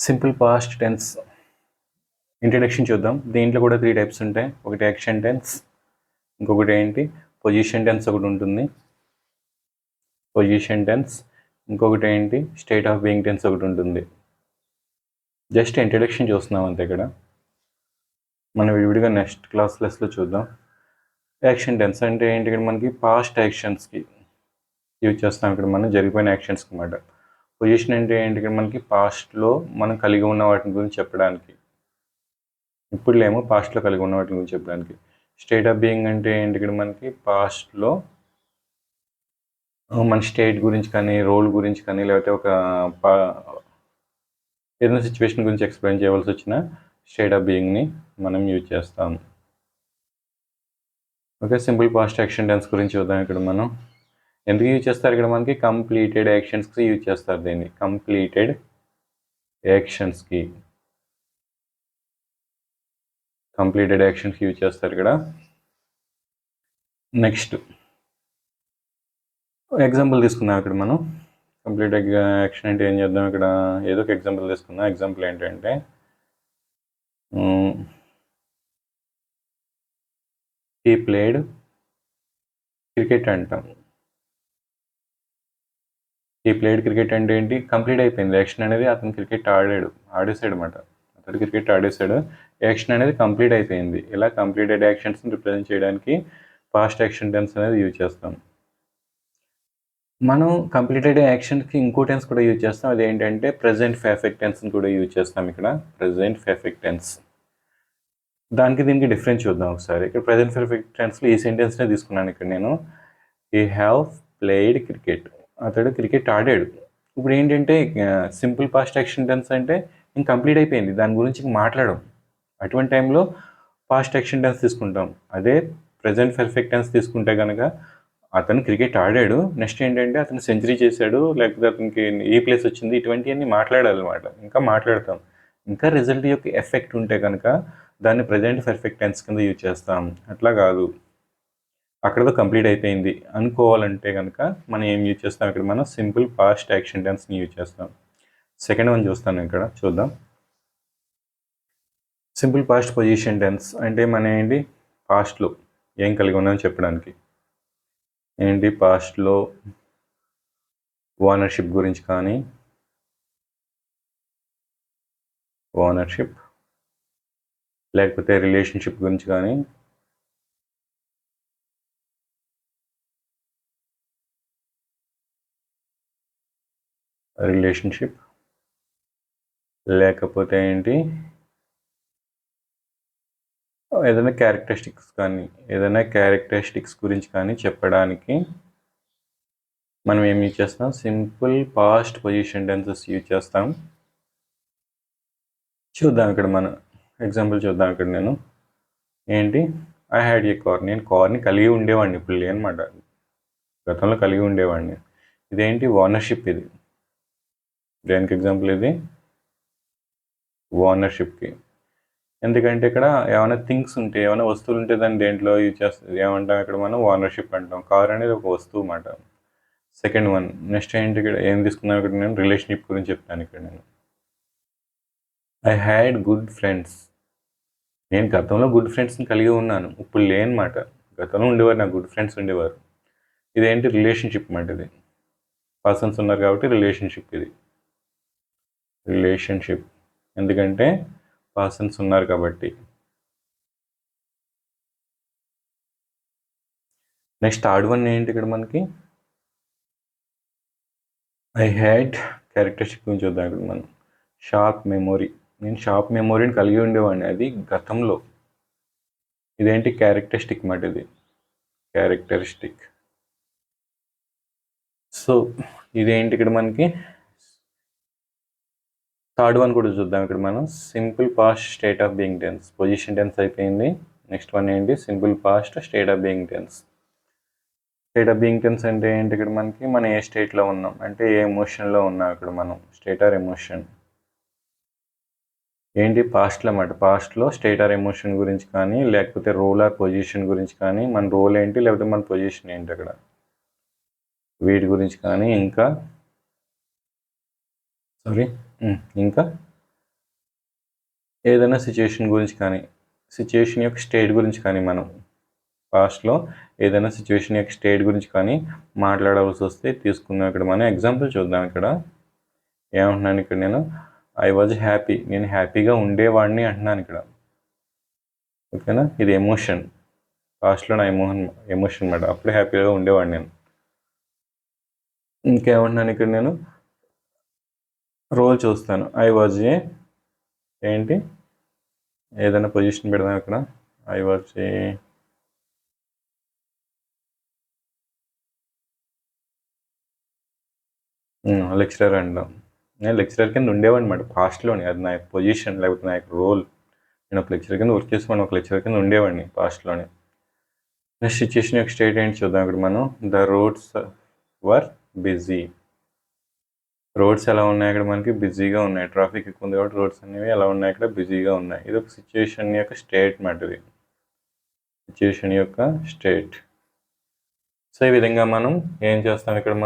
Simple past tense introduction చూద్దాం. దీంట్లో కూడా 3 టైప్స్ ఉంటాయి. ఒకటి యాక్షన్ టెన్స్, ఇంకొకటి ఏంటి పొజిషన్ టెన్స్ ఒకటి ఉంటుంది, పొజిషన్ టెన్స్, ఇంకొకటి ఏంటి స్టేట్ ఆఫ్ బీయింగ్ టెన్స్ ఒకటి ఉంటుంది. జస్ట్ ఇంట్రడక్షన్ చూస్తున్నాం అంతే. ఇక్కడ మనం విడివిడిగా నెక్స్ట్ క్లాస్లో చూద్దాం. యాక్షన్ టెన్స్ అంటే ఏంటి, ఇక్కడ మనకి పాస్ట్ యాక్షన్స్కి యూజ్ చేస్తాం. ఇక్కడ మనం జరిగిపోయిన యాక్షన్స్కి అన్నమాట. పొజిషన్ అంటే ఏంటి, ఇక్కడ మనకి పాస్ట్లో మనం కలిగి ఉన్న వాటి గురించి చెప్పడానికి, ఇప్పుడు ఏమో పాస్ట్లో కలిగి ఉన్న వాటి గురించి చెప్పడానికి. స్టేట్ ఆఫ్ బీయింగ్ అంటే ఏంటి, ఇక్కడ మనకి పాస్ట్లో మన స్టేట్ గురించి కానీ, రోల్ గురించి కానీ, లేకపోతే ఒక ఏదైనా సిచ్యువేషన్ గురించి ఎక్స్ప్లెయిన్ చేయవలసి వచ్చిన స్టేట్ ఆఫ్ బీయింగ్ని మనం యూజ్ చేస్తాం. Okay, simple past action tense గురించి చూద్దాం. ఇక్కడ మనం ఎందుకు యూజ్ చేస్తారు, ఇక్కడ మనకి కంప్లీటెడ్ యాక్షన్స్కి యూజ్ చేస్తారు. దీన్ని కంప్లీటెడ్ యాక్షన్స్కి యూజ్ చేస్తారు ఇక్కడ. నెక్స్ట్ ఎగ్జాంపుల్ తీసుకుందాం. ఇక్కడ మనం కంప్లీట్ యాక్షన్ అంటే ఏం చేద్దాం, ఇక్కడ ఏదో ఒక ఎగ్జాంపుల్ తీసుకుందాం. ఎగ్జాంపుల్ ఏంటంటే హీ ప్లేడ్ క్రికెట్ అంటాం. ఈ ప్లేడ్ క్రికెట్ అంటే ఏంటి, కంప్లీట్ అయిపోయింది యాక్షన్ అనేది. అతను క్రికెట్ ఆడేసాడు అనమాట. అతడు క్రికెట్ ఆడేసాడు, యాక్షన్ అనేది కంప్లీట్ అయిపోయింది. ఇలా కంప్లీటెడ్ యాక్షన్స్ని రిప్రజెంట్ చేయడానికి పాస్ట్ యాక్షన్ టెన్స్ అనేది యూజ్ చేస్తాం. మనం కంప్లీటెడ్ యాక్షన్కి ఇంకో టెన్స్ కూడా యూజ్ చేస్తాం. అదేంటంటే ప్రజెంట్ పర్ఫెక్ట్ టెన్స్ని కూడా యూజ్ చేస్తాం. ఇక్కడ ప్రజెంట్ పర్ఫెక్ట్ టెన్స్, దానికి దీనికి డిఫరెన్స్ చూద్దాం ఒకసారి. ఇక్కడ ప్రజెంట్ పర్ఫెక్ట్ టెన్స్లో ఈ సెంటెన్స్నే తీసుకున్నాను. ఇక్కడ నేను హీ హ్యావ్ ప్లేడ్ క్రికెట్, అతడు క్రికెట్ ఆడాడు. ఇప్పుడు ఏంటంటే సింపుల్ పాస్ట్ యాక్షన్ టెన్స్ అంటే ఇంక కంప్లీట్ అయిపోయింది, దాని గురించి మాట్లాడడం. అటువంటి టైంలో పాస్ట్ యాక్షన్ టెన్స్ తీసుకుంటాం. అదే ప్రజెంట్ పర్ఫెక్ట్ టెన్స్ తీసుకుంటే కనుక అతను క్రికెట్ ఆడాడు, నెక్స్ట్ ఏంటంటే అతను సెంచరీ చేశాడు, లేకపోతే అతనికి ఈ ప్లేస్ వచ్చింది, ఇటువంటివన్నీ మాట్లాడాలన్నమాట. ఇంకా మాట్లాడతాం. ఇంకా రిజల్ట్ యొక్క ఎఫెక్ట్ ఉంటే కనుక దాన్ని ప్రజెంట్ పర్ఫెక్ట్ టెన్స్ కింద యూజ్ చేస్తాం. అట్లా కాదు, అక్కడతో కంప్లీట్ అయిపోయింది అనుకోవాలంటే కనుక మనం ఏం యూజ్ చేస్తాం, ఇక్కడ మనం సింపుల్ పాస్ట్ యాక్షన్ టెన్స్ని యూజ్ చేస్తాం. సెకండ్ వన్ చూస్తాను, ఇక్కడ చూద్దాం. సింపుల్ పాస్ట్ పొజిషన్ టెన్స్ అంటే మన ఏంటి, పాస్ట్లో ఏం కలిగి ఉన్నామని చెప్పడానికి. ఏంటి, పాస్ట్లో ఓనర్షిప్ గురించి కానీ, లేకపోతే రిలేషన్షిప్ గురించి కానీ, లేకపోతే ఏంటి ఏదైనా క్యారెక్టరిస్టిక్స్ గురించి కానీ చెప్పడానికి మనం ఏం యూజ్ చేస్తాం, simple past position tenses use చేస్తాం. చూద్దాం ఇక్కడ మన ఎగ్జాంపుల్ చూద్దాం. ఇక్కడ నేను ఏంటి, ఐ హ్యాడ్ ఏ కార్, నేను కార్ని కలిగి ఉండేవాడిని, ఇప్పుడు లేనమాట, గతంలో కలిగి ఉండేవాడిని. ఇదేంటి, ఓనర్షిప్. ఇది దేనికి ఎగ్జాంపుల్, ఇది ఓనర్షిప్కి. ఎందుకంటే ఇక్కడ ఏమైనా థింగ్స్ ఉంటే, ఏమైనా వస్తువులు ఉంటే దాన్ని దేంట్లో యూజ్ చేస్తుంది, ఏమంటాం ఇక్కడ మనం ఓనర్షిప్ అంటాం. కార్ అనేది ఒక వస్తువు అన్నమాట. సెకండ్ వన్, నెక్స్ట్ ఏంటి, ఇక్కడ ఏం తీసుకున్నాను, ఇక్కడ నేను రిలేషన్షిప్ గురించి చెప్తాను. ఇక్కడ నేను ఐ హ్యాడ్ గుడ్ ఫ్రెండ్స్, నేను గతంలో గుడ్ ఫ్రెండ్స్ని కలిగి ఉన్నాను, ఇప్పుడు లేనమాట. గతంలో ఉండేవారు, నాకు గుడ్ ఫ్రెండ్స్ ఉండేవారు. ఇదేంటి, రిలేషన్షిప్ అన్నమాట. ఇది పర్సన్స్ ఉన్నారు కాబట్టి రిలేషన్షిప్. ఇది రిలేషన్షిప్ ఎందుకంటే పర్సన్స్ ఉన్నారు కాబట్టి. నెక్స్ట్ థర్డ్ వన్ ఏంటి, ఇక్కడ మనకి ఐ హ్యాడ్ క్యారెక్టరిస్టిక్ గురించి చూద్దాం. ఇక్కడ మనం షార్ప్ మెమొరీ, నేను షార్ప్ మెమొరీని కలిగి ఉండేవాడిని, అది గతంలో. ఇదేంటి, క్యారెక్టరిస్టిక్ మాట. ఇది క్యారెక్టరిస్టిక్. సో ఇదేంటి, ఇక్కడ మనకి థర్డ్ వన్ కూడా చూద్దాం. ఇక్కడ మనం simple past state of being tense, position tense అయిపోయింది. నెక్స్ట్ వన్ ఏంటి, simple past state of being tense. State of being tense అంటే ఏంటి, ఇక్కడ మనకి మనం ఏ స్టేట్లో ఉన్నాం, అంటే ఏ ఎమోషన్లో ఉన్నాం. ఇక్కడ మనం స్టేట్ ఆర్ ఎమోషన్ ఏంటి, పాస్ట్లో అన్నమాట. పాస్ట్లో స్టేట్ ఆర్ ఎమోషన్ గురించి కానీ, లేకపోతే రోల్ ఆర్ పొజిషన్ గురించి కానీ, మన రోల్ ఏంటి లేకపోతే మన పొజిషన్ ఏంటి, అక్కడ వీటి గురించి కానీ, ఇంకా ఏదైనా సిచ్యుయేషన్ గురించి కానీ సిచ్యుయేషన్ యొక్క స్టేట్ గురించి కానీ మనం పాస్ట్లో ఏదైనా సిచ్యువేషన్ యొక్క స్టేట్ గురించి కానీ మాట్లాడాల్సి వస్తే తీసుకుందాం. ఇక్కడ మనం ఎగ్జాంపుల్ చూద్దాం. ఇక్కడ ఏమంటున్నాను, ఇక్కడ నేను ఐ వాజ్ హ్యాపీ, నేను హ్యాపీగా ఉండేవాడిని అంటున్నాను ఇక్కడ. ఓకేనా, ఇది ఎమోషన్, పాస్ట్లో నా ఎమోషన్ అన్నమాట. అప్పుడే హ్యాపీగా ఉండేవాడిని నేను. ఇంకేమంటున్నాను ఇక్కడ, నేను రోల్ చూస్తాను. ఐ వాజ్ ఏ ఏంటి, ఏదైనా పొజిషన్ పెడదాం ఇక్కడ. ఐ వాజ్ ఏ లెక్చరర్ అంటాం. నేను లెక్చరర్ కింద ఉండేవాడిని అన్నమాట పాస్ట్లోని. అది నా యొక్క పొజిషన్, లేకపోతే నా యొక్క రోల్. నేను ఒక లెక్చరర్ కింద వర్క్ చేసేవాడిని, ఒక లెక్చరర్ కింద ఉండేవాడిని పాస్ట్లోని. నెక్స్ట్ సిచ్యుయేషన్ యొక్క స్టేట్ ఏంటి చూద్దాం ఇక్కడ మనం. The roads were busy. Roads ఎలా ఉన్నాయి ఇక్కడ మనకి, బిజీగా ఉన్నాయి. ట్రాఫిక్ ఎక్కువ ఉంది కాబట్టి రోడ్స్ అనేవి ఎలా ఉన్నాయి ఇక్కడ, బిజీగా ఉన్నాయి. ఇది ఒక సిచ్యుయేషన్ యొక్క స్టేట్ మాట. ఇది సిచ్యుయేషన్ యొక్క స్టేట్. సో ఈ విధంగా మనం ఏం చేస్తాం ఇక్కడ, మనం